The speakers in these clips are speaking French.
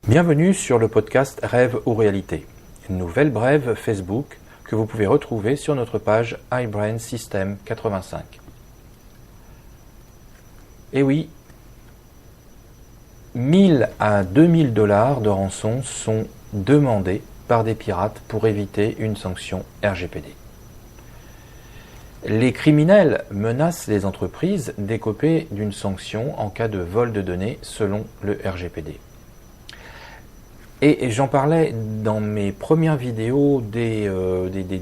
Bienvenue sur le podcast Rêve ou Réalité, une nouvelle brève Facebook que vous pouvez retrouver sur notre page iBrain System 85. Et oui, 1000 à 2000 $ de rançon sont demandés par des pirates pour éviter une sanction RGPD. Les criminels menacent les entreprises d'écoper d'une sanction en cas de vol de données selon le RGPD. Et j'en parlais dans mes premières vidéos dès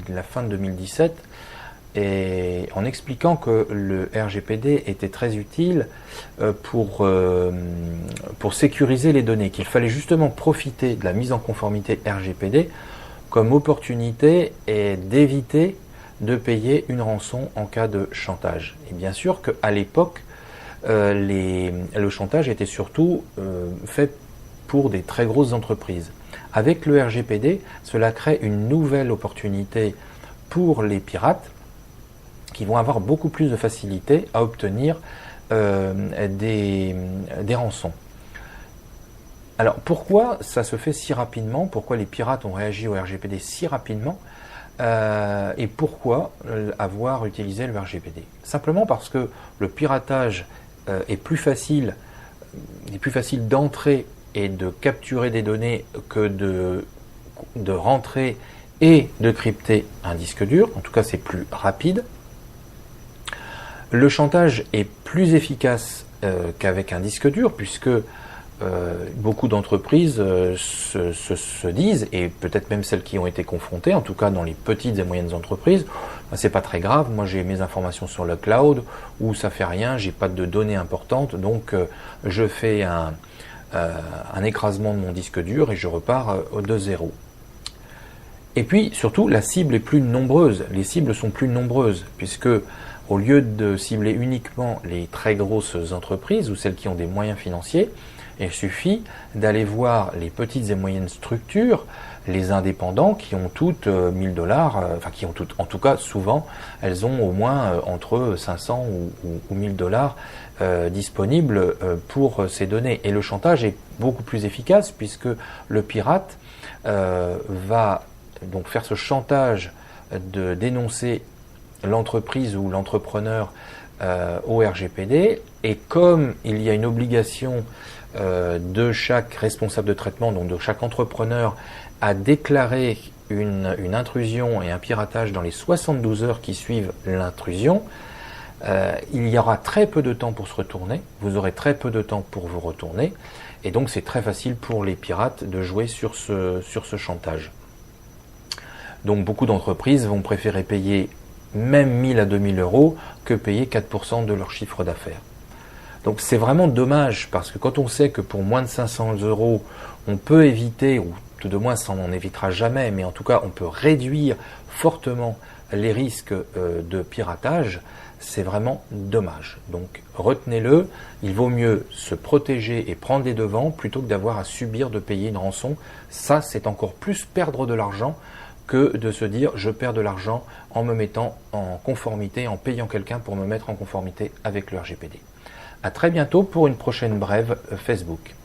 la fin de 2017, et en expliquant que le RGPD était très utile pour sécuriser les données, qu'il fallait justement profiter de la mise en conformité RGPD comme opportunité et d'éviter de payer une rançon en cas de chantage. Et bien sûr qu'à l'époque, le chantage était surtout fait pour des très grosses entreprises. Avec le RGPD, cela crée une nouvelle opportunité pour les pirates qui vont avoir beaucoup plus de facilité à obtenir des rançons. Alors pourquoi ça se fait si rapidement? Pourquoi les pirates ont réagi au RGPD si rapidement? Et pourquoi avoir utilisé le RGPD? Simplement parce que le piratage est plus facile d'entrer et de capturer des données que de rentrer et de crypter un disque dur. En tout cas, c'est plus rapide. Le chantage est plus efficace qu'avec un disque dur, puisque beaucoup d'entreprises se disent, et peut-être même celles qui ont été confrontées, en tout cas dans les petites et moyennes entreprises, c'est pas très grave, moi j'ai mes informations sur le cloud, où ça fait rien, j'ai pas de données importantes, donc je fais un écrasement de mon disque dur et je repars de zéro. Et puis surtout, la cible est plus nombreuse, les cibles sont plus nombreuses, puisque au lieu de cibler uniquement les très grosses entreprises ou celles qui ont des moyens financiers, il suffit d'aller voir les petites et moyennes structures, les indépendants qui ont toutes 1000 $, enfin qui ont toutes, en tout cas souvent, elles ont au moins entre 500 ou 1000 $ disponibles pour ces données. Et le chantage est beaucoup plus efficace puisque le pirate va donc faire ce chantage de dénoncer l'entreprise ou l'entrepreneur au RGPD, et comme il y a une obligation de chaque responsable de traitement, donc de chaque entrepreneur, à déclarer une intrusion et un piratage dans les 72 heures qui suivent l'intrusion, il y aura très peu de temps pour se retourner, vous aurez très peu de temps pour vous retourner, et donc c'est très facile pour les pirates de jouer sur ce chantage. Donc beaucoup d'entreprises vont préférer payer même 1000 à 2000 € que payer 4% de leur chiffre d'affaires. Donc c'est vraiment dommage, parce que quand on sait que pour moins de 500 €, on peut éviter, ou tout de moins ça on n'en évitera jamais, mais en tout cas on peut réduire fortement les risques de piratage, c'est vraiment dommage. Donc retenez-le, il vaut mieux se protéger et prendre les devants plutôt que d'avoir à subir de payer une rançon. Ça, c'est encore plus perdre de l'argent que de se dire je perds de l'argent en me mettant en conformité, en payant quelqu'un pour me mettre en conformité avec le RGPD. À très bientôt pour une prochaine brève Facebook.